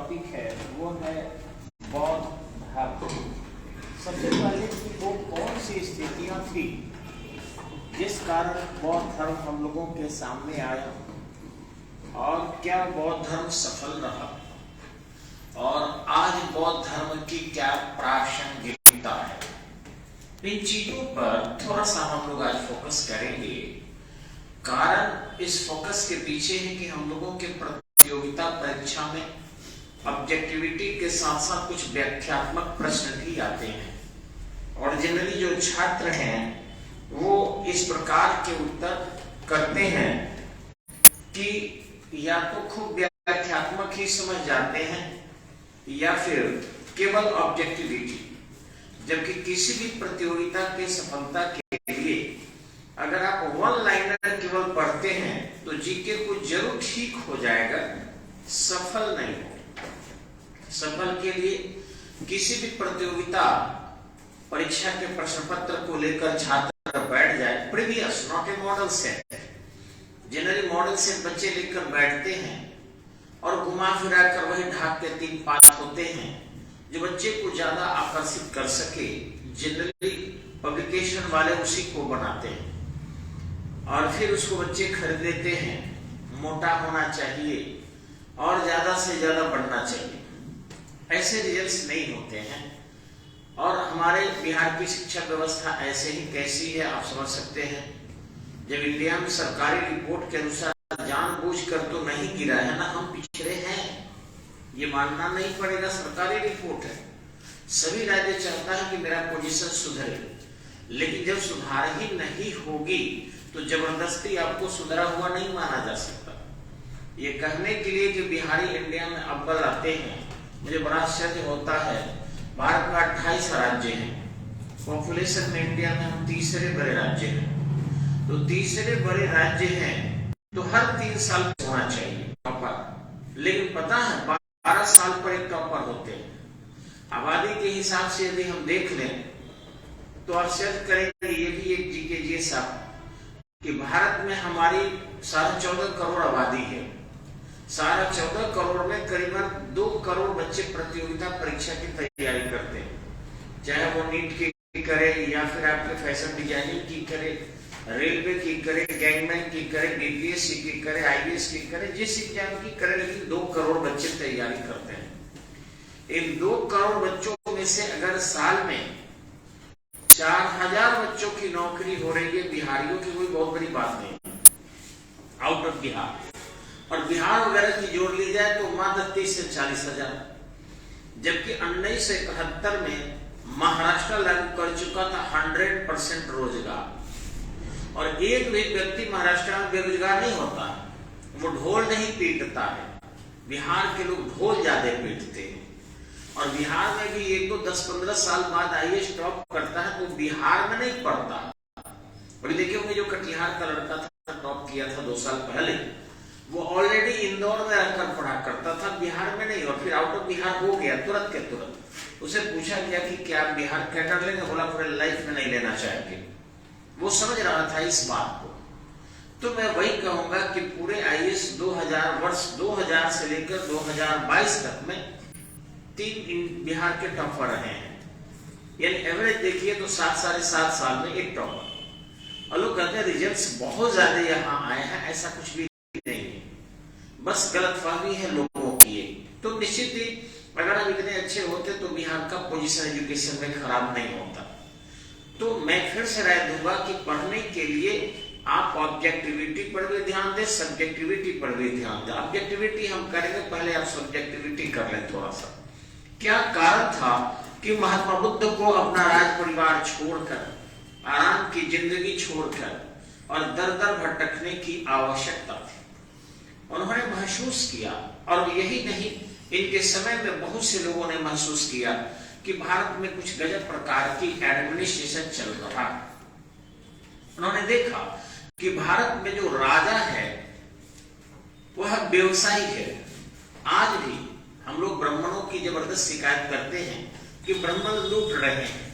Topic है वो है बौद्ध धर्म। सबसे पहले कि वो कौन सी स्थितियां थी जिस कारण बौद्ध धर्म हम लोगों के सामने आया, और क्या बौद्ध धर्म सफल रहा, और आज बौद्ध धर्म की क्या प्रासंगिकता है। इन चीजों पर थोड़ा सा हम लोग आज फोकस करेंगे। कारण इस फोकस के पीछे है कि हम लोगों के प्रतियोगिता परीक्षा में ऑब्जेक्टिविटी के साथ साथ कुछ व्याख्यात्मक प्रश्न भी आते हैं, और जनरली जो छात्र हैं वो इस प्रकार के उत्तर करते हैं कि या तो खूब व्याख्यात्मक ही समझ जाते हैं या फिर केवल ऑब्जेक्टिविटी। जबकि किसी भी प्रतियोगिता के सफलता के लिए अगर आप वन लाइनर केवल पढ़ते हैं तो जीके को जरूर ठीक हो जाएगा, सफल नहीं हो। सफल के लिए किसी भी प्रतियोगिता परीक्षा के प्रश्न पत्र को लेकर छात्र बैठ जाए, previous not a model set. Generally model set बच्चे लेकर बैठते हैं और घुमा फिरा कर वही ढाक के 3 पास होते हैं जो बच्चे को ज्यादा आकर्षित कर सके। जनरली पब्लिकेशन वाले उसी को बनाते हैं और फिर उसको बच्चे खरीद लेते हैं। मोटा होना चाहिए और ज्यादा से ज्यादा बढ़ना चाहिए, ऐसे रिजल्ट्स नहीं होते हैं। और हमारे बिहार की शिक्षा व्यवस्था ऐसे ही कैसी है आप समझ सकते हैं। जब इंडिया में सरकारी रिपोर्ट के अनुसार जानबूझकर तो नहीं गिरा है ना, हम पिछड़े हैं, ये मानना नहीं पड़ेगा। सरकारी रिपोर्ट है, सभी राज्य चाहता है कि मेरा पोजीशन सुधरे, लेकिन जब सुधार ही नहीं होगी तो जबरदस्ती आपको सुधरा हुआ नहीं माना जा सकता। ये कहने के लिए कि बिहारी इंडिया में अव्वल आते हैं, मुझे बड़ा आश्चर्य होता है। भारत का 28 राज्य है, पॉपुलेशन में इंडिया में हम तीसरे बड़े राज्य हैं। तो तीसरे बड़े राज्य हैं तो हर 3 साल होना चाहिए टॉपर, लेकिन पता है 12 साल पर एक टॉपर होते हैं। आबादी के हिसाब से यदि हम देख लें तो आश्चर्य करेंगे, ये भी एक जीके साहब कि भारत में हमारी 14.5 करोड़ आबादी है। 14.5 करोड़ में करीबन 2 करोड़ बच्चे प्रतियोगिता परीक्षा की तैयारी करते हैं, चाहे वो नीट की करे या फिर आपके फैशन डिजाइनिंग की करे, रेलवे की करे, गैंगमैन की करे, बीपीएससी की करे, आईएएस की करे, जिस एग्जाम की करे, लेकिन 2 करोड़ बच्चे तैयारी करते हैं। इन 2 करोड़ बच्चों में से अगर साल में 4000 बच्चों की नौकरी हो रही है बिहारियों की, कोई बहुत बड़ी बात नहीं आउट ऑफ बिहार। और बिहार वगैरह की जोड़ ली जाए तो मात्र 30 से 40 हजार। जबकि 1971 में महाराष्ट्र लागू कर चुका था 100% रोजगार, और एक भी व्यक्ति महाराष्ट्र में बेरोजगार नहीं होता, वो ढोल नहीं पीटता है। बिहार के लोग ढोल ज्यादा पीटते हैं, और बिहार में भी एक तो 10-15 साल बाद आईएएस टॉप करता है तो बिहार में नहीं पढ़ता। अभी देखिए होंगे जो कटिहार का लड़का था, टॉप किया था 2 साल पहले, वो ऑलरेडी इंदौर में रहकर पढ़ा करता था, बिहार में नहीं, और फिर आउट ऑफ बिहार हो गया तुरंत के तुरंत। उसे पूछा गया कि क्या आप बिहार कैडर लेंगे, बोला पूरे लाइफ में नहीं लेना चाहेंगे। वो समझ रहा था इस बात को। तो मैं वही कहूंगा कि पूरे आईएएस 2000 वर्ष 2000 से लेकर 2022 तक में 3 बिहार के टॉपर रहे हैं, यानी एवरेज देखिए तो 7-7.5 साल में एक टॉपर। और लोग कहते हैं रिजल्ट्स बहुत ज्यादा यहाँ आए हैं, ऐसा कुछ भी नहीं है, बस गलतफहमी है लोगों की। तो निश्चित ही अगर हम इतने अच्छे होते तो बिहार का पोजीशन एजुकेशन में खराब नहीं होता। तो मैं फिर से राय दूंगा कि पढ़ने के लिए आप ऑब्जेक्टिविटी पर भी ध्यान दें, सब्जेक्टिविटी पर भी ध्यान दें। ऑब्जेक्टिविटी हम करेंगे, पहले आप सब्जेक्टिविटी कर लें थोड़ा सा। क्या कारण था कि महात्मा बुद्ध को अपना राज परिवार छोड़कर, आराम की जिंदगी छोड़कर और दर दर भटकने की आवश्यकता थी। उन्होंने महसूस किया, और यही नहीं, इनके समय में बहुत से लोगों ने महसूस किया कि भारत में कुछ गजब प्रकार की एडमिनिस्ट्रेशन चल रहा है। उन्होंने देखा कि भारत में जो राजा है वह व्यवसायी है। आज भी हम लोग ब्राह्मणों की जबरदस्त शिकायत करते हैं कि ब्राह्मण लूट रहे हैं,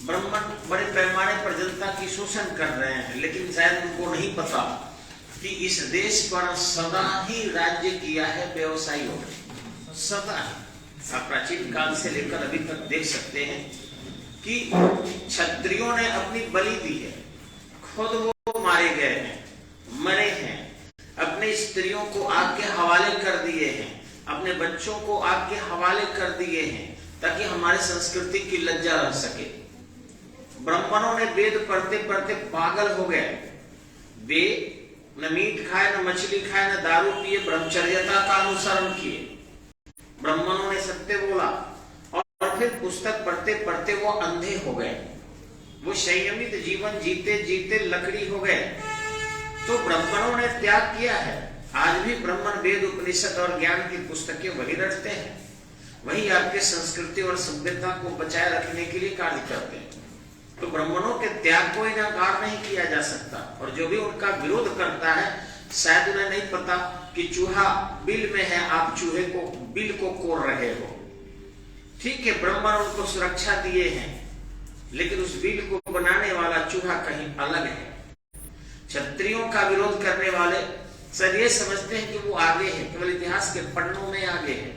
ब्राह्मण बड़े पैमाने पर जनता की शोषण कर रहे हैं, लेकिन शायद उनको नहीं पता कि इस देश पर सदा ही राज्य किया है व्यवसायियों ने। सदा आप प्राचीन काल से लेकर अभी तक देख सकते हैं कि क्षत्रियों ने अपनी बलि दी है, खुद वो मारे गए हैं, मरे हैं, अपने स्त्रियों को आग के हवाले कर दिए हैं, अपने बच्चों को आग के हवाले कर दिए हैं, ताकि हमारे संस्कृति की लज्जा रह सके। ब्राह्मणों ने वेद पढ़ते पढ़ते पागल हो गए, वे न मीट खाए, न मछली खाए, न दारू पिए, ब्रह्मचर्यता का अनुसरण किए। ब्राह्मणों ने सत्य बोला और फिर पुस्तक पढ़ते पढ़ते वो अंधे हो गए, वो संयमित जीवन जीते जीते लकड़ी हो गए। तो ब्राह्मणों ने त्याग किया है। आज भी ब्राह्मण वेद उपनिषद और ज्ञान की पुस्तकें वही रटते हैं, वही आपके संस्कृति और सभ्यता को बचाए रखने के लिए कार्य करते हैं। तो ब्राह्मणों के त्याग को इनकार नहीं किया जा सकता, और जो भी उनका विरोध करता है शायद उन्हें नहीं पता कि चूहा बिल में है, आप चूहे को बिल को कोड़ रहे हो। ठीक है, ब्राह्मण उनको सुरक्षा दिए हैं, लेकिन उस बिल को बनाने वाला चूहा कहीं अलग है। क्षत्रियों का विरोध करने वाले सब ये समझते हैं कि वो आगे है, केवल इतिहास के पन्नों में आगे है,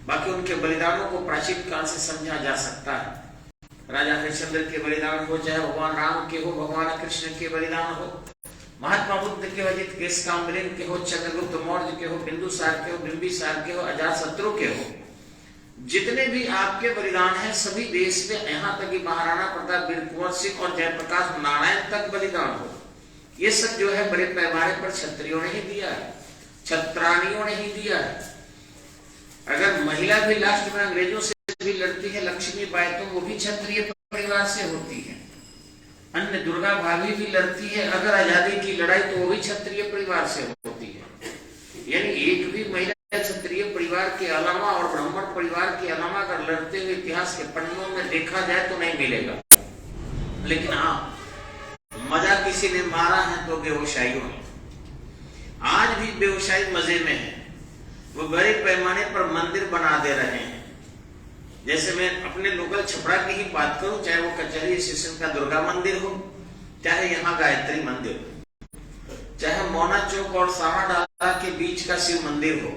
बाकी उनके बलिदानों को प्राचीन काल से समझा जा सकता है। राजा हरिश्चंद्र के बलिदान हो, चाहे भगवान राम के हो, भगवान कृष्ण के बलिदान हो, महात्मा बुद्ध के वजित केशकाम्बरेन के हो, चंद्रगुप्त मौर्य के हो, बिंदुसार के हो, बिंबिसार के हो, अजातशत्रु के हो, जितने भी आपके बलिदान हैं सभी देश में, यहाँ तक कि महाराणा प्रताप, वीर कुंवर सिंह और जयप्रकाश नारायण तक बलिदान हो, ये सब जो है बड़े पैमाने पर क्षत्रियों ने ही दिया है, क्षत्रानियों ने ही दिया है। अगर महिला भी लास्ट में अंग्रेजों से भी लड़ती है, लक्ष्मीबाई, तो वो भी क्षत्रिय परिवार से होती है। अन्य दुर्गा भाभी भी लड़ती है अगर आजादी की लड़ाई, तो वो भी क्षत्रिय परिवार से होती है। यानी एक भी महिला क्षत्रिय परिवार के अलावा और ब्राह्मण परिवार के अलावा अगर लड़ते हुए इतिहास के पन्नों में देखा जाए तो नहीं मिलेगा। लेकिन हाँ, मजा किसी ने मारा है तो व्यवसायियों ने। आज भी व्यवसायी मजे में है, वो बड़े पैमाने पर मंदिर बना दे रहे हैं। जैसे मैं अपने लोकल छपरा की ही बात करूं, चाहे वो कचहरी स्टेशन का दुर्गा मंदिर हो, चाहे यहाँ गायत्री मंदिर हो, चाहे मोना चौक और सामाडाला के बीच का शिव मंदिर हो,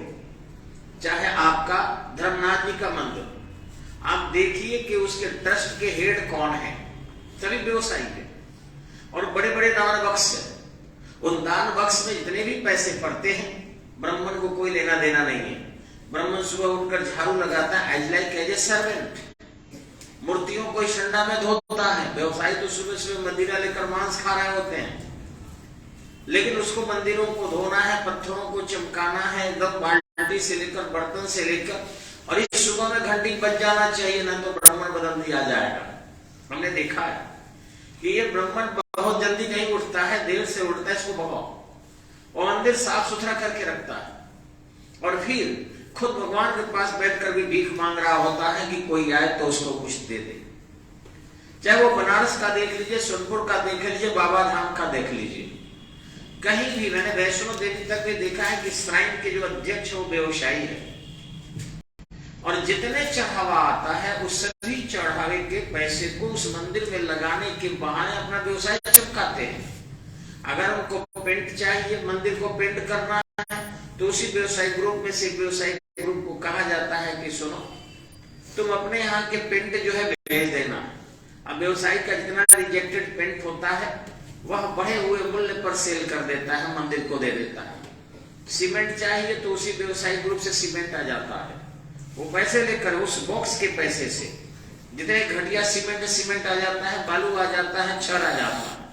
चाहे आपका धर्मनाथ जी का मंदिर, आप देखिए कि उसके ट्रस्ट के हेड कौन है। सभी व्यवसायी है और बड़े बड़े दान बक्स है। उन दान बक्स में जितने भी पैसे पड़ते हैं, ब्राह्मण को कोई लेना देना नहीं है। ब्राह्मण सुबह उठकर झाड़ू लगाता है, as like as a servant. मूर्तियों को शंडा में धोता है। व्यवसायी तो सुबह सुबह मदिरा लेकर मांस खा रहे होते हैं, लेकिन उसको मंदिरों को धोना है, पत्थरों को चमकाना है, एकदम बाल्टी से लेकर बर्तन से लेकर, और इस सुबह में घंटी बज जाना चाहिए, ना तो ब्राह्मण बदल दिया जाएगा। हमने देखा है कि ये ब्राह्मण बहुत जल्दी नहीं उठता है, देर से उठता है, इसको भगाओ। और मंदिर साफ सुथरा करके रखता है, और फिर खुद भगवान के पास बैठकर भी भीख मांग रहा होता है कि कोई आए तो उसको कुछ दे दे। चाहे वो बनारस का देख लीजिए, सोनपुर का देख लीजिए, बाबा धाम का देख लीजिए, कहीं भी मैंने वैष्णो देवी तक भी देखा है कि श्राइन के जो अध्यक्ष वो व्यवसायी है, और जितने चढ़ावा आता है उस सभी चढ़ावे के पैसे को उस मंदिर में लगाने के बहाने अपना व्यवसाय चमकाते हैं। अगर उनको पेंट चाहिए, मंदिर को पेंट करना है, तो उसी व्यवसाय ग्रुप में से व्यवसाय ग्रुप को कहा जाता है कि सुनो, तुम अपने यहाँ के पेंट जो है भेज देना। अब व्यवसायी का जितना रिजेक्टेड पेंट होता है वह बढ़े हुए मूल्य पर सेल कर देता है, मंदिर को दे देता है। सीमेंट चाहिए तो उसी व्यवसायी ग्रुप से सीमेंट आ जाता है, वो पैसे लेकर उस बॉक्स के पैसे से जितने घटिया सीमेंट आ जाता है, बालू आ जाता है, छड़ आ जाता है,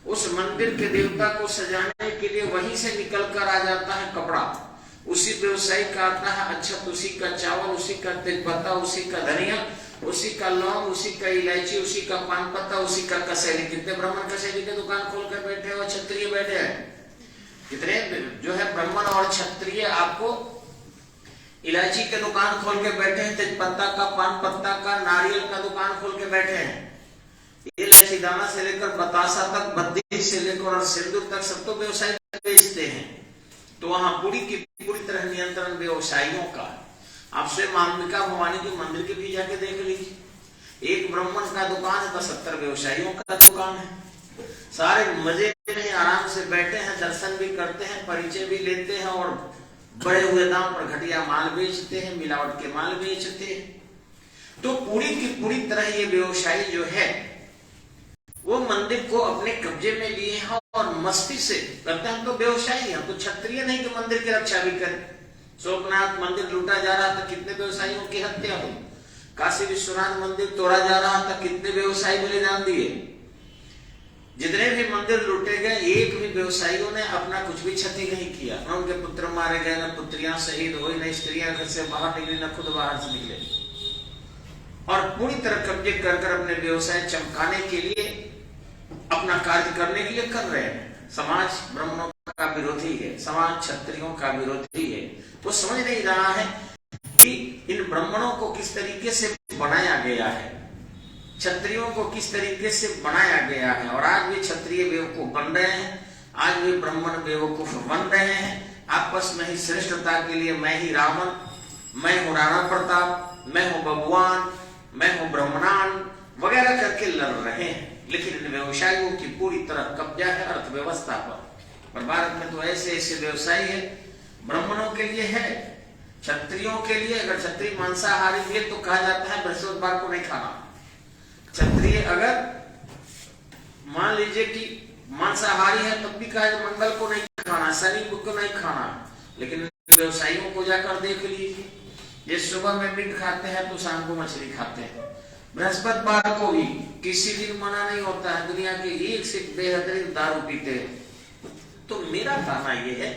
उस मंदिर के देवता को सजाने के लिए वहीं से निकल कर आ जाता है कपड़ा। उसी व्यवसायी का आता है अक्षत, उसी का चावल, उसी का तेजपत्ता, उसी का धनिया, उसी का लौंग, उसी का इलायची, उसी का पान पत्ता, उसी का कसेली। कितने ब्राह्मण कसेली की दुकान खोलकर बैठे हैं और क्षत्रिय बैठे हैं। कितने जो है ब्राह्मण और क्षत्रिय आपको इलायची के दुकान खोल के बैठे हैं, तेजपत्ता का, पान पत्ता का, नारियल का दुकान खोल के बैठे हैं। इलायची दाना से लेकर बतासा तक, बत्ती से लेकर और सिंदूर तक सब तो व्यवसाय बेचते हैं। तो वहां पूरी की पूरी तरह नियंत्रण व्यवसायियों का। आप स्वयं अंबिका भवानी के मंदिर के भी जाके देख लीजिए, एक ब्राह्मण का दुकान है तो 70 व्यवसायियों का दुकान है। सारे मजे में आराम से बैठे हैं, दर्शन भी करते हैं, परिचय भी लेते हैं और बढ़े हुए दाम पर घटिया माल बेचते हैं, मिलावट के माल बेचते हैं। तो पूरी की पूरी तरह ये व्यवसायी जो है वो मंदिर को अपने कब्जे में लिए हैं और मस्ती से करते हैं। हम तो व्यवसायी, हम तो क्षत्रिय नहीं कि मंदिर की रक्षा भी करें। सोमनाथ मंदिर लूटा जा रहा था, कितने व्यवसायियों की हत्या हुई। काशी विश्वनाथ मंदिर तोड़ा जा रहा था, कितने व्यवसायी बलिदान दिए। जितने भी मंदिर लूटे गए, एक भी व्यवसायियों ने अपना कुछ भी क्षति नहीं किया। न उनके पुत्र मारे गए, न पुत्रियां शहीद हुई, न स्त्रियां घर से बाहर निकली, न खुद बाहर से निकले। और पूरी तरह कब्जे कर कर अपने व्यवसाय चमकाने के लिए, अपना कार्य करने के लिए कर रहे हैं। समाज ब्राह्मणों का विरोधी है, समाज क्षत्रियों का विरोधी है। वो समझ नहीं रहा है कि इन ब्राह्मणों को किस तरीके से बनाया गया है, क्षत्रियों को किस तरीके से बनाया गया है। और आज भी क्षत्रिय बेवकूफ बन रहे हैं, आज भी ब्राह्मण बेवकूफ बन रहे हैं। आपस में ही श्रेष्ठता के लिए मैं ही रावण, मैं हूं राणा प्रताप, मैं हूं बबुआन, मैं हूं ब्राह्मणान वगैरह करके लड़ रहे हैं। लेकिन इन व्यवसायियों की पूरी तरह कब्जा है अर्थव्यवस्था पर। और भारत में तो ऐसे ऐसे व्यवसायी है, ब्राह्मणों के लिए है, क्षत्रियों के लिए। अगर क्षत्रिय मांसाहारी है तो कहा जाता है बृहस्पतिवार को नहीं खाना। क्षत्रिय अगर मान लीजिए कि मांसाहारी है तब भी कहा मंगल को नहीं खाना, शनि को नहीं खाना। लेकिन व्यवसायियों को जाकर देख लीजिए, ये सुबह में मीट खाते हैं तो शाम को मछली खाते हैं। बृहस्पतिवार को भी किसी दिन मना नहीं होता है, दुनिया के एक से बेहतरीन दारू पीते हैं। तो मेरा कहना यह है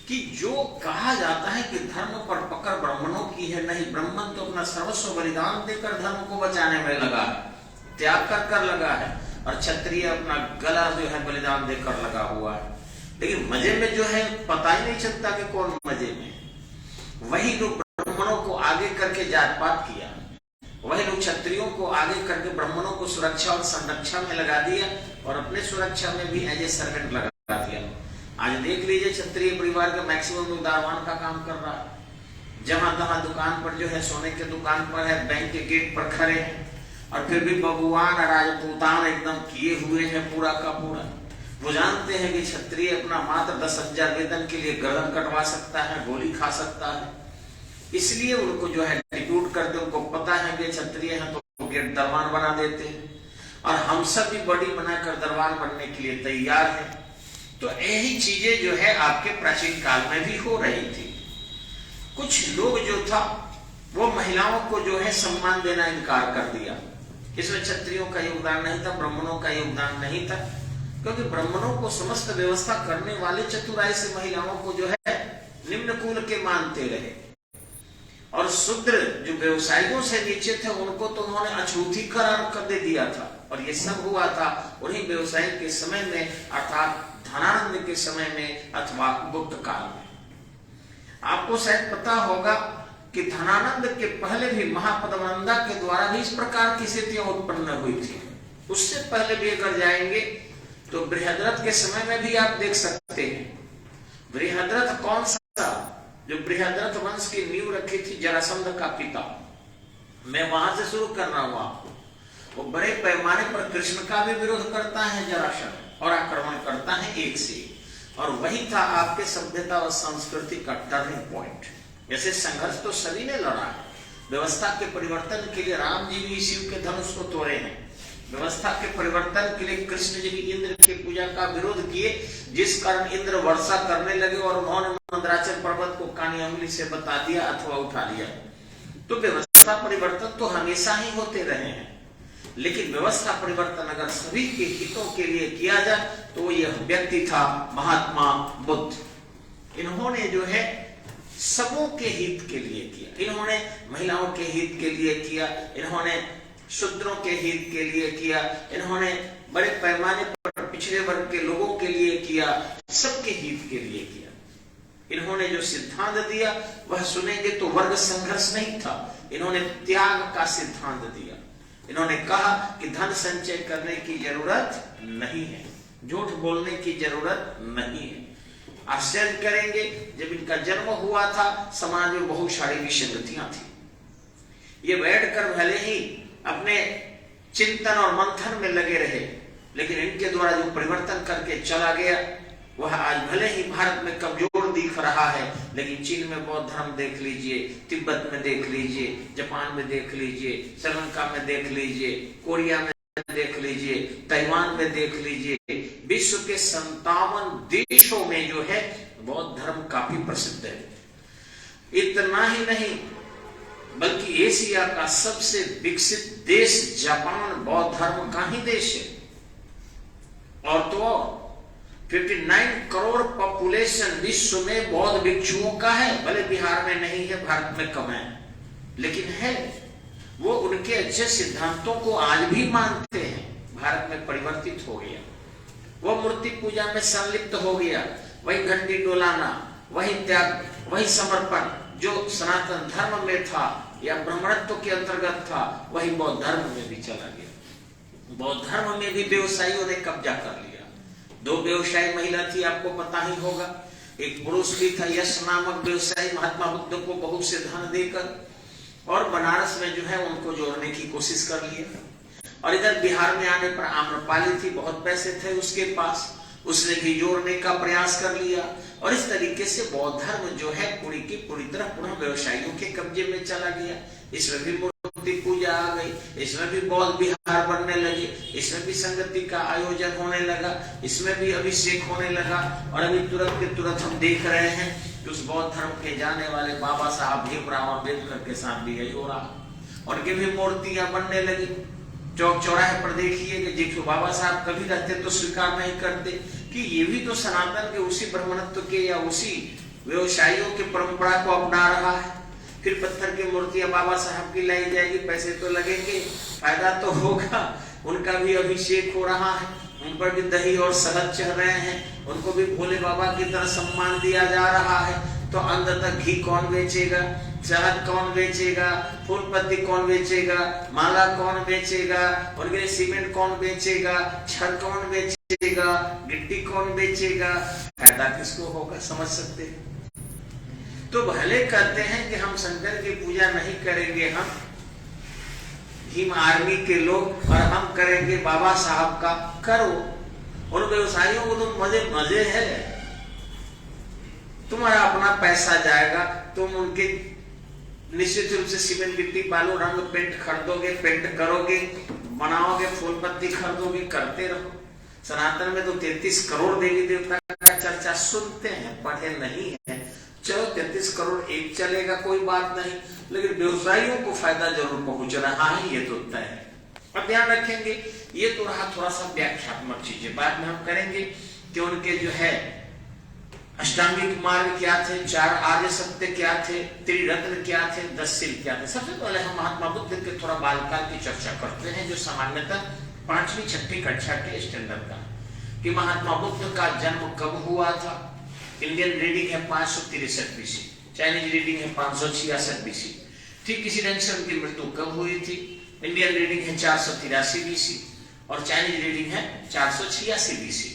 कि जो कहा जाता है कि धर्म पर पकड़ ब्राह्मणों की है, नहीं, ब्राह्मण तो अपना सर्वस्व बलिदान देकर धर्म को बचाने में लगा है, त्याग कर कर लगा है। और क्षत्रिय अपना गला जो है बलिदान देकर लगा हुआ है। लेकिन मजे में जो है पता ही नहीं चलता कि कौन मजे में। वही लोग ब्राह्मणों को आगे करके जात पात किया, वही लोग क्षत्रियों को आगे करके ब्राह्मणों को सुरक्षा और संरक्षा में लगा दिया और अपने सुरक्षा में भी एज ए सर्वेंट लगा दिया। आज देख लीजिए क्षत्रिय परिवार का मैक्सिमम लोग दारवान का काम कर रहा है। जहां तहां दुकान पर जो है, सोने के दुकान पर है, बैंक के गेट पर खड़े हैं और फिर भी बबुआन राजपूतान एकदम किए हुए हैं पूरा का पूरा। वो जानते हैं कि क्षत्रिय अपना मात्र 10,000 वेतन के लिए गर्दन कटवा सकता है, गोली खा सकता है। इसलिए उनको जो है डिप्यूट करते, उनको पता है कि क्षत्रिय हैं तो गेट दरबार बना देते हैं। और हम सब भी बॉडी बनाकर दरबार बनने के लिए तैयार हैं। तो यही चीजें जो है आपके प्राचीन काल में भी हो रही थी। कुछ लोग जो था वो महिलाओं को जो है सम्मान देना इनकार कर दिया। इसमें क्षत्रियों का योगदान नहीं था, ब्राह्मणों का योगदान नहीं था, क्योंकि ब्राह्मणों को समस्त व्यवस्था करने वाले चतुराई से महिलाओं को जो है निम्न कुल के मानते रहे। और शूद्र जो व्यवसायियों से नीचे थे उनको तो उन्होंने अछूती करार कर दे दिया था। और ये सब हुआ था उन्हीं व्यवसायी के समय में, अर्थात धनानंद के समय में अथवा गुप्त काल में। आपको शायद पता होगा कि धनानंद के पहले भी महापद्मनंदा के द्वारा भी इस प्रकार की स्थितियां उत्पन्न हुई थी। उससे पहले भी अगर जाएंगे तो बृहद्रथ के समय में भी आप देख सकते हैं। बृहद्रथ कौन सा? जो बृहद्रथ वंश की नींव रखी थी जरासंध का पिता। मैं वहां से शुरू कर रहा हूं आपको। वो बड़े पैमाने पर कृष्ण का भी विरोध करता है जरासंध और आक्रमण करता है एक से। और वही था आपके सभ्यता और संस्कृति का टर्निंग पॉइंट। जैसे संघर्ष तो सभी ने लड़ा है। व्यवस्था के परिवर्तन के लिए राम जी भी शिव के धनुष को तोड़े हैं। व्यवस्था के परिवर्तन के लिए कृष्ण जी भी इंद्र की पूजा का विरोध किए, जिस कारण इंद्र वर्षा करने लगे और उन्होंने मंदराचल पर्वत को कानी अंगुली से बता दिया अथवा उठा लिया। तो व्यवस्था परिवर्तन तो हमेशा ही होते रहे हैं। लेकिन व्यवस्था परिवर्तन अगर सभी के हितों के लिए किया जाए तो यह व्यक्ति था महात्मा बुद्ध। इन्होंने जो है सबों के हित के लिए किया। इन्होंने महिलाओं के हित के लिए किया, इन्होंने शूद्रों के हित के लिए किया, इन्होंने बड़े पैमाने पर पिछड़े वर्ग के लोगों के लिए किया, सबके हित के लिए किया। इन्होंने जो सिद्धांत दिया वह सुनेंगे तो वर्ग संघर्ष नहीं था, इन्होंने त्याग का सिद्धांत दिया। इन्होंने कहा कि धन संचय करने की जरूरत नहीं है, झूठ बोलने की जरूरत नहीं है। आश्चर्य करेंगे, जब इनका जन्म हुआ था समाज में बहुत सारी विसंगतियां थी। ये बैठकर भले ही अपने चिंतन और मंथन में लगे रहे, लेकिन इनके द्वारा जो परिवर्तन करके चला गया वह आज भले ही भारत में कमजोर दिख रहा है, लेकिन चीन में बौद्ध धर्म देख लीजिए, तिब्बत में देख लीजिए, जापान में देख लीजिए, श्रीलंका में देख लीजिए, कोरिया में देख लीजिए, ताइवान में देख लीजिए, विश्व के 57 देशों में जो है बौद्ध धर्म काफी प्रसिद्ध है। इतना ही नहीं बल्कि एशिया का सबसे विकसित देश जापान बौद्ध धर्म का ही देश है। और तो 59 करोड़ पॉपुलेशन विश्व में बौद्ध भिक्षुओं का है। भले बिहार में नहीं है, भारत में कम है, लेकिन है। वो उनके अच्छे सिद्धांतों को आज भी मानते हैं। भारत में परिवर्तित हो गया, वो मूर्ति पूजा में संलिप्त हो गया। वही घंटी डोलाना, वही त्याग, वही समर्पण जो सनातन धर्म में था या ब्राह्मणत्व के अंतर्गत था, वही बौद्ध धर्म में भी चला गया। बौद्ध धर्म में भी व्यवसायियों ने कब्जा कर लिया। 2 व्यवसायी महिला थी, आपको पता ही होगा। एक पुरुष भी था, यश नामक व्यवसायी, महात्मा बुद्ध को बहुत से धन देकर और बनारस में जो है उनको जोड़ने की कोशिश कर लिया। और इधर बिहार में आने पर आम्रपाली थी, बहुत पैसे थे उसके पास, उसने भी जोड़ने का प्रयास कर लिया। और इस तरीके से बौद्ध धर्म जो है पूरी की पूरी तरह पुनः व्यवसायियों के कब्जे में चला गया। इसमें भी मूर्ति पूजा आ गई, इसमें भी बौद्ध विहार बनने लगे, इसमें भी संगति का आयोजन होने लगा, इसमें भी अभिषेक होने लगा। और अभी तुरंत के तुरंत हम देख रहे हैं कि उस बौद्ध धर्म के जाने वाले बाबा साहब भीमराव अम्बेडकर के साथ भी यही हो रहा। उनकी भी मूर्तियां बनने लगी। चौक चौराहे पर देखिए कि जिसको बाबा साहब कभी रहते तो स्वीकार नहीं करते कि ये भी तो सनातन के उसी ब्राह्मणत्व के या उसी व्यवसायियों के परंपरा को अपना रहा है। फिर पत्थर की मूर्तियां बाबा साहब की लाई जाएगी, पैसे तो लगेंगे, फायदा तो होगा। उनका भी अभिषेक हो रहा है, उन पर भी दही और शहद चढ़ रहे हैं, उनको भी भोले बाबा की तरह सम्मान दिया जा रहा है। तो अंततः घी कौन बेचेगा, शहद कौन बेचेगा, फूल पत्ती कौन बेचेगा, माला कौन बेचेगा, उनके लिए सीमेंट कौन बेचेगा, छड़ कौन बेचेगा, गिट्टी कौन बेचेगा, फायदा किसको होगा, समझ सकते हैं। तो भले कहते हैं कि हम शंकर की पूजा नहीं करेंगे, हम भीम आर्मी के लोग, और हम करेंगे बाबा साहब का। करो, उन व्यवसायियों को तो मजे है। तुम्हारा अपना पैसा जाएगा, तुम उनके निश्चित रूप से सीमेंट गिट्टी बालू रंग पेंट खरीदोगे, पेंट करोगे, बनाओगे, फूल पत्ती खरीदोगे, करते रहो। सनातन में तो 33 करोड़ देवी देवता का चर्चा सुनते हैं, पढ़े नहीं है। चलो 33 करोड़ एक चलेगा, कोई बात नहीं, लेकिन व्यवसायियों को फायदा जरूर पहुंच रहा है, ये तो तय है। और ध्यान रखेंगे, ये तो रहा थोड़ा सा व्याख्यात्मक चीजें। बाद में हम करेंगे कि उनके जो है अष्टांगिक मार्ग क्या थे, 4 आर्य सत्य क्या थे, त्रिरत्न क्या थे, 10 शील क्या थे। सबसे पहले हम महात्मा बुद्ध के थोड़ा बालकाल की चर्चा करते हैं, जो सामान्यतः 5वीं 6वीं कक्षा के स्टैंडर्ड का, कि महात्मा बुद्ध का जन्म कब हुआ था। इंडियन रीडिंग है 563 BC, चाइनीज रीडिंग है 566 BC। ठीक इसी ढंग से उनकी मृत्यु कब हुई थी। इंडियन रीडिंग है 483 BC और चाइनीज रीडिंग है 486 BC।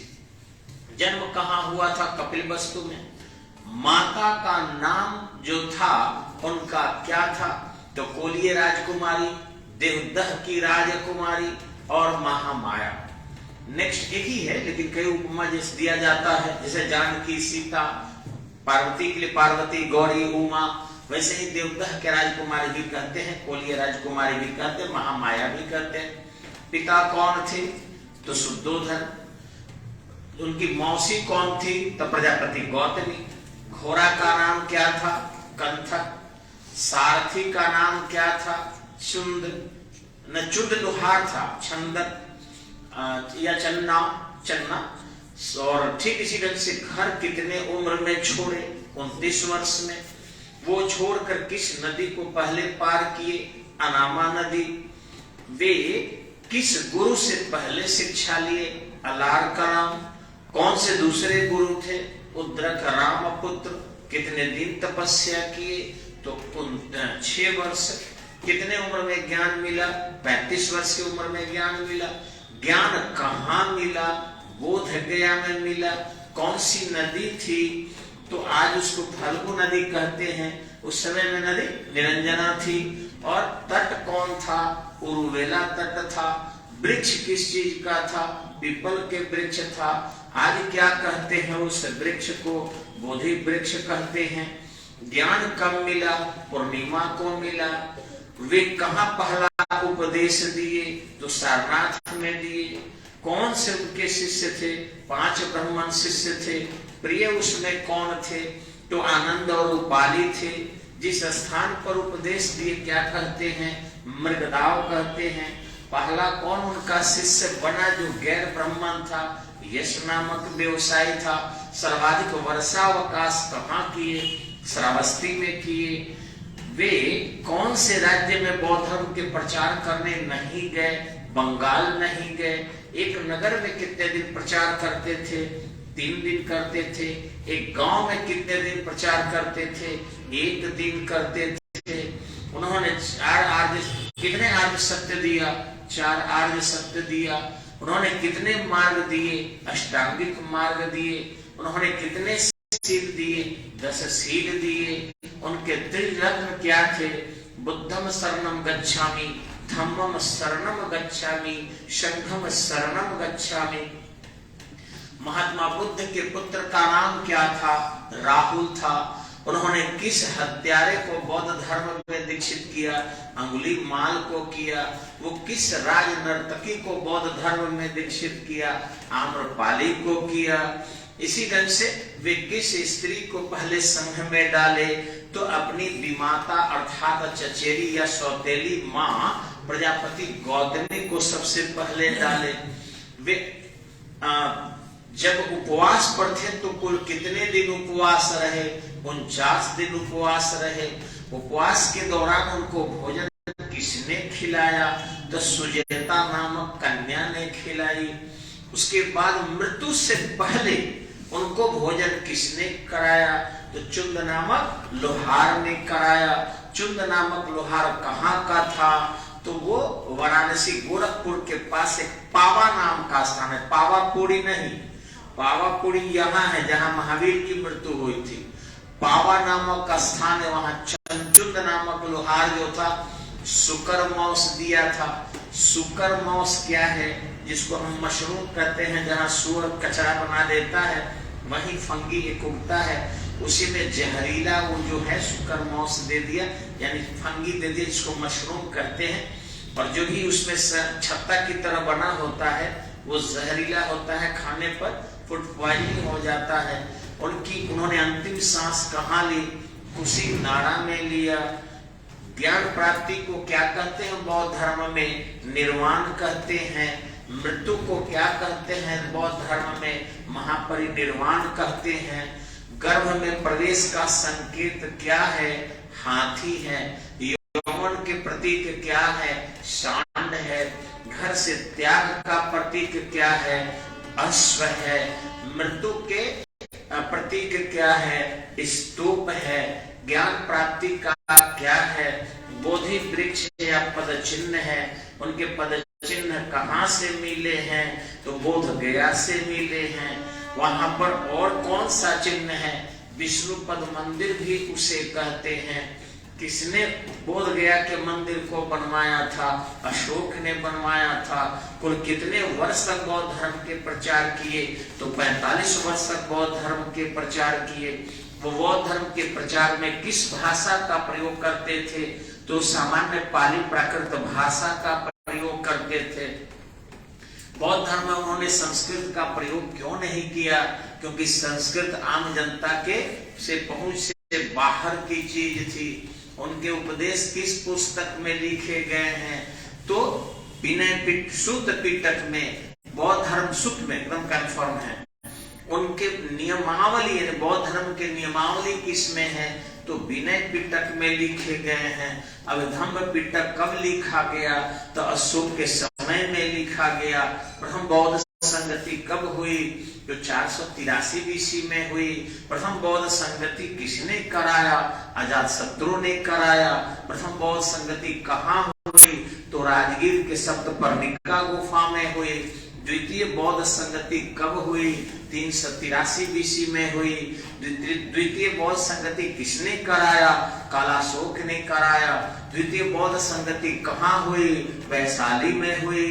जन्म कहाँ हुआ था, कपिलवस्तु में। माता का नाम जो था उनका क्या था, तो कोलिय राजकुमारी, देवदह की राजकुमारी और महामाया। नेक्स्ट एक ही है, लेकिन कई उपमा जैसे दिया जाता है, जैसे जानकी, सीता, पार्वती के लिए पार्वती, गौरी, उमा, वैसे ही देवदह के राजकुमारी भी कहते हैं, कोलिय राजकुमारी भी कहते हैं, महामाया भी कहते हैं। पिता कौन थे, तो शुद्धोधन। उनकी मौसी कौन थी, तो प्रजापति गौतमी। घोड़ा का नाम क्या था, कंथक। सारथी का नाम क्या था, चुंद न चुंद लोहार था, छंदक या चन्ना। और ठीक इसी ढंग से घर कितने उम्र में छोड़े, 29 वर्ष में। वो छोड़कर किस नदी को पहले पार किए, अनामा नदी। वे किस गुरु से पहले शिक्षा लिए, अलार कलाम। कौन से दूसरे गुरु थे, उद्रक रामपुत्र। कितने दिन तपस्या किए, तो 6 वर्ष। कितने उम्र में ज्ञान मिला, 35 वर्ष की उम्र में ज्ञान मिला। ज्ञान कहाँ मिला, बोध गया में मिला। कौन सी नदी थी, तो आज उसको फल्गु नदी कहते हैं, उस समय में नदी निरंजना थी। और तट कौन था, उरुवेला तट था। वृक्ष किस चीज का था, पीपल के वृक्ष था। आज क्या कहते हैं उस वृक्ष को, बोधि वृक्ष कहते हैं। ज्ञान कब मिला? पूर्णिमा को मिला। वे कहाँ पहला उपदेश दिए? तो सारनाथ में दिए। कौन से उनके शिष्य थे? 5 ब्राह्मण शिष्य थे। प्रिय उसमें कौन थे? तो आनंद और उपाली थे। जिस स्थान पर उपदेश दिए क्या कहते हैं? मृगदाव कहते हैं। पहला कौन उनका शिष्य बना जो गैर ब्राह्मण था? यश नामक व्यवसायी था। सर्वाधिक वर्षावकाश कहाँ किए? श्रावस्ती में किए। वे कौन से राज्य में बौद्ध धर्म के प्रचार करने नहीं गए? बंगाल नहीं गए। एक नगर में कितने दिन प्रचार करते थे? 3 दिन करते थे। एक गांव में कितने दिन प्रचार करते थे? 1 दिन करते थे। उन्होंने 4 आर्य, कितने आर्य सत्य दिया? 4 आर्य सत्य दिया। उन्होंने कितने मार्ग दिए? अष्टांगिक मार्ग दिए। उन्होंने कितने शील दिए? 10 शील दिए। उनके त्रिरत्न क्या थे? बुद्धम शरणम गच्छामि, धम्मम शरणम गच्छामि, संघम शरणम गच्छामि। महात्मा बुद्ध के पुत्र का नाम क्या था? राहुल था। उन्होंने किस हत्यारे को बौद्ध धर्म में दीक्षित किया? अंगुलीमाल को किया। वो किस राज नर्तकी को बौद्ध धर्म में दीक्षित किया? आम्रपाली को किया। इसी ढंग से वे किस स्त्री को पहले संघ में डाले? तो अपनी विमाता अर्थात चचेरी या सौतेली माँ प्रजापति गौतमी को सबसे पहले डाले। वे जब उपवास पर थे तो कुल कितने दिन उपवास रहे? 49 दिन उपवास रहे। उपवास के दौरान उनको भोजन किसने खिलाया? तो सुजेता नामक कन्या ने खिलाई। उसके बाद मृत्यु से पहले उनको भोजन किसने कराया? तो चुंद नामक लोहार ने कराया। चुंद नामक लोहार कहाँ का था? तो वो वाराणसी गोरखपुर के पास एक पावा नाम का स्थान है। पावापुरी नहीं, पावापुरी यहाँ है जहाँ महावीर की मृत्यु हुई थी। पावा नामक का स्थान है, वहां चुंद नामक लोहार जो था सुकर मौस दिया था। सुकर मौस क्या है? जिसको हम मशरूम कहते हैं, जहाँ सूअर कचरा बना देता है वही फंगी एक उगता है, उसी में जहरीला वो जो है सुकर मौस दे दिया, यानी फंगी दे दिया, जिसको मशरूम कहते हैं। और जो भी उसमें छत्ता की तरह बना होता है वो जहरीला होता है, खाने पर फूड पॉइजनिंग हो जाता है। उन्होंने अंतिम सांस कहाँ ली? कुशी नाड़ा में लिया। ज्ञान प्राप्ति को क्या कहते हैं बौद्ध धर्म में? निर्वाण कहते हैं। मृत्यु को क्या कहते हैं बौद्ध धर्म में? महापरिनिर्वाण कहते हैं। गर्भ में प्रवेश का संकेत क्या है? हाथी है। यौवन के प्रतीक क्या है? सांड है। घर से त्याग का प्रतीक क्या है? अश्व है। मृत्यु के प्रतीक क्या है? स्तूप है। ज्ञान प्राप्ति का क्या है? बोधि वृक्ष या पद चिन्ह है। उनके पद चिन्ह कहाँ से मिले हैं? तो बोध गया से मिले हैं। वहां पर और कौन सा चिन्ह है? विष्णु पद मंदिर भी उसे कहते हैं। किसने बोध गया के मंदिर को बनवाया था? अशोक ने बनवाया था। कुल कितने वर्ष तक बौद्ध धर्म के प्रचार किए? तो 45 वर्ष तक बौद्ध धर्म के प्रचार किए। वो बौद्ध धर्म के प्रचार में किस भाषा का प्रयोग करते थे? तो सामान्य पाली प्राकृत भाषा का प्रयोग करते थे। बौद्ध धर्म में उन्होंने संस्कृत का प्रयोग क्यों नहीं किया? क्योंकि संस्कृत आम जनता के से पहुंच से बाहर की चीज थी। उनके उपदेश किस पुस्तक में लिखे गए हैं? तो विनय सूत्र पिटक में, बौद्ध धर्म सूत्र में एकदम कंफर्म है। उनके नियमावली, बौद्ध धर्म के नियमावली किसमें है? तो विनय पिटक में लिखे गए हैं। अभिधम्म पिटक कब लिखा गया? तो अशोक के समय में लिखा गया। प्रथम बौद्ध संगति कब हुई? जो 483 बीसी में हुई। प्रथम बौद्ध संगति किसने कराया? अजातशत्रु ने कराया। प्रथम बौद्ध संगति कहाँ हुई? तो राजगीर के सप्तपर्णिका गुफा में हुई। द्वितीय बौद्ध संगति कब हुई? 383 बीसी में हुई। द्वितीय बौद्ध संगति किसने कराया? कालाशोक ने कराया। द्वितीय बौद्ध संगति कहाँ हुई? वैशाली में हुई।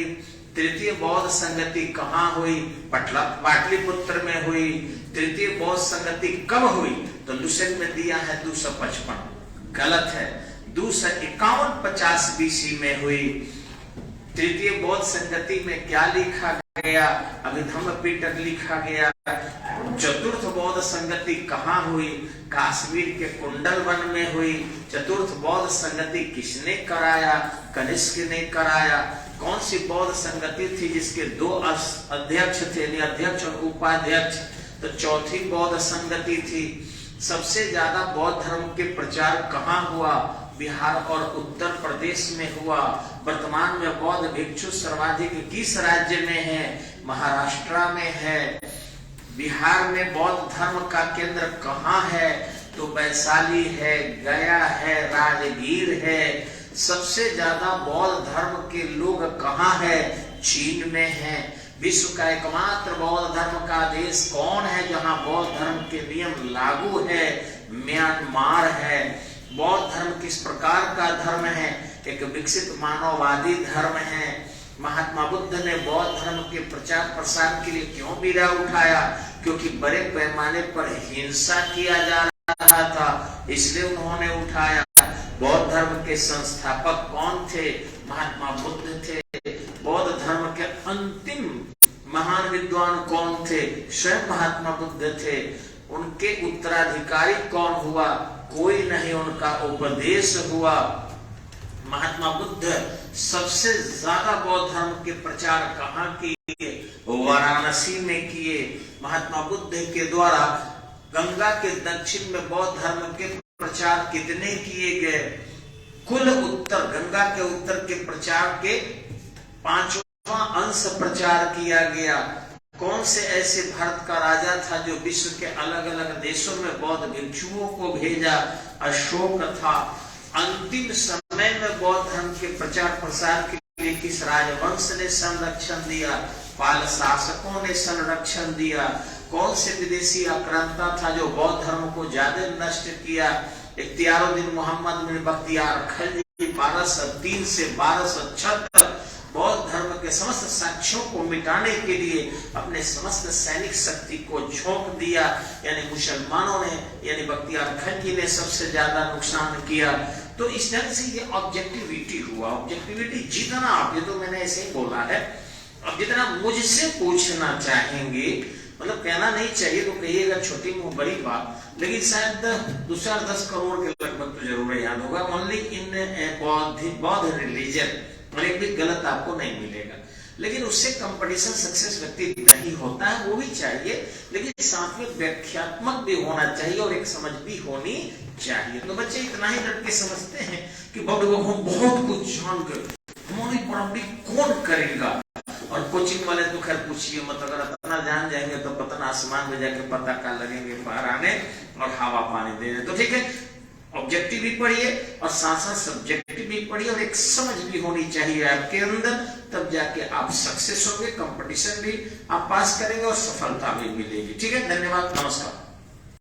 तृतीय बौद्ध संगति कहाँ हुई? पाटलिपुत्र में हुई। तृतीय बौद्ध संगति कब हुई? तो लुसेंट में दिया है 255, गलत है। 251-50 बीसी में हुई। तृतीय बौद्ध संगति में क्या लिखा गया? अभिधम्म पिटक लिखा गया। चतुर्थ बौद्ध संगति कहाँ हुई? कश्मीर के कुंडल वन में हुई। चतुर्थ बौद्ध संगति किसने कराया? कनिष्क ने कराया। कौन सी बौद्ध संगति थी जिसके 2 अध्यक्ष थे, अध्यक्ष और उपाध्यक्ष? तो चौथी बौद्ध संगति थी। सबसे ज्यादा बौद्ध धर्म के प्रचार कहाँ हुआ? बिहार और उत्तर प्रदेश में हुआ। वर्तमान में बौद्ध भिक्षु सर्वाधिक किस राज्य में है? महाराष्ट्र में है। बिहार में बौद्ध धर्म का केंद्र कहाँ है? तो वैशाली है, गया है, राजगीर है। सबसे ज्यादा बौद्ध धर्म के लोग कहाँ है? चीन में है। विश्व का एकमात्र बौद्ध धर्म का देश कौन है जहां बौद्ध धर्म के नियम लागू है? म्यांमार है। बौद्ध धर्म किस प्रकार का धर्म है? एक विकसित मानववादी धर्म है। महात्मा बुद्ध ने बौद्ध धर्म के प्रचार प्रसार के लिए क्यों बीड़ा उठाया? क्योंकि बड़े पैमाने पर हिंसा किया जा रहा था, इसलिए उन्होंने उठाया। बौद्ध धर्म के संस्थापक कौन थे? महात्मा बुद्ध थे। बौद्ध धर्म के अंतिम महान विद्वान कौन थे? स्वयं महात्मा बुद्ध थे। उनके उत्तराधिकारी कौन हुआ? कोई नहीं, उनका उपदेश हुआ। महात्मा बुद्ध सबसे ज्यादा बौद्ध धर्म के प्रचार कहाँ किए? वाराणसी में किए। महात्मा बुद्ध के द्वारा गंगा के दक्षिण में बौद्ध धर्म के प्रचार कितने किए गए? कुल उत्तर, गंगा के उत्तर के प्रचार के 5वां अंश प्रचार किया गया। कौन से ऐसे भारत का राजा था जो विश्व के अलग अलग देशों में बौद्ध भिक्षुओं को भेजा? अशोक था। अंतिम समय में बौद्ध धर्म के प्रचार प्रसार के लिए किस राजवंश ने संरक्षण दिया? पाल शासकों ने संरक्षण दिया। कौन से विदेशी आक्रांता था जो बौद्ध धर्म को ज्यादा नष्ट किया? इख्तियारुद्दीन मोहम्मद बिन बख्तियार खलजी 1203 से 1206 तक बौद्ध धर्म के समस्त साक्ष्यों को मिटाने के लिए अपने समस्त सैनिक शक्ति को झोंक दिया। यानी मुसलमानों ने, यानी बख्तियार खलजी ने सबसे ज्यादा नुकसान किया। तो इस तरह से ये ऑब्जेक्टिविटी हुआ। ऑब्जेक्टिविटी जितना आप, ये तो मैंने ऐसे ही बोला है, अब जितना मुझसे पूछना चाहेंगे, मतलब कहना नहीं चाहिए तो कहिएगा छोटी मुंह बड़ी बात, लेकिन शायद 2-10 करोड़ के लगभग तो जरूर याद होगा। ओनली इन बौद्ध रिलीजन, और एक भी गलत आपको नहीं मिलेगा। लेकिन उससे कंपटीशन सक्सेस व्यक्ति नहीं होता है, वो भी चाहिए, लेकिन साथ में व्याख्यात्मक भी होना चाहिए और एक समझ भी होनी चाहिए। तो बच्चे इतना ही डट के समझते हैं कि बाबू हम बहुत कुछ जान गए, हमारी पढ़ाई कौन करेगा? और कोचिंग वाले तो खैर पूछिए मत, अगर इतना जान जाएंगे तो पतन आसमान में जाके पता का लगेंगे फहराने और हवा पानी देने। तो ठीक है, ऑब्जेक्टिव भी पढ़िए और साथ साथ सब्जेक्टिव भी पढ़िए और एक समझ भी होनी चाहिए आपके अंदर, तब जाके आप सक्सेस होंगे, कंपटीशन भी आप पास करेंगे और सफलता भी मिलेगी। ठीक है, धन्यवाद, नमस्कार।